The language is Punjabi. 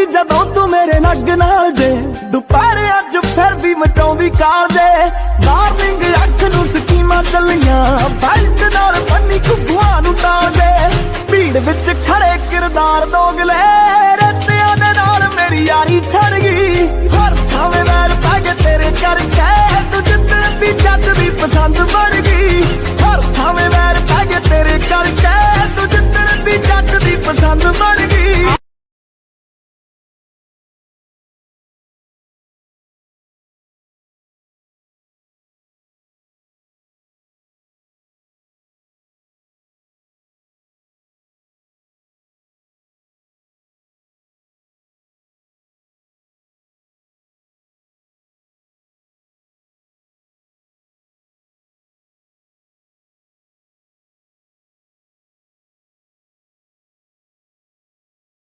ਆਉਂਦੀ ਜਦੋਂ ਤੂੰ ਮੇਰੇ ਨੱਗ ਨਾਲ ਜੇ, ਦੁਪਹਿਰੇ ਅੱਜ ਫਿਰਦੀ ਮਚਾਉਂਦੀ ਕਾਰ ਜੇ। ਡਾਰਲਿੰਗ ਅੱਖ ਨੂੰ ਸਕੀਮਾਂ ਚੱਲੀਆਂ, ਬੈਲਟ ਨਾਲ ਬੰਨੀ ਘੁੱਗੂਆਂ ਨੂੰ ਟਾਲ ਜੇ। ਭੀੜ ਵਿੱਚ ਖੜੇ ਕਿਰਦਾਰ ਦੋਗਲੇ,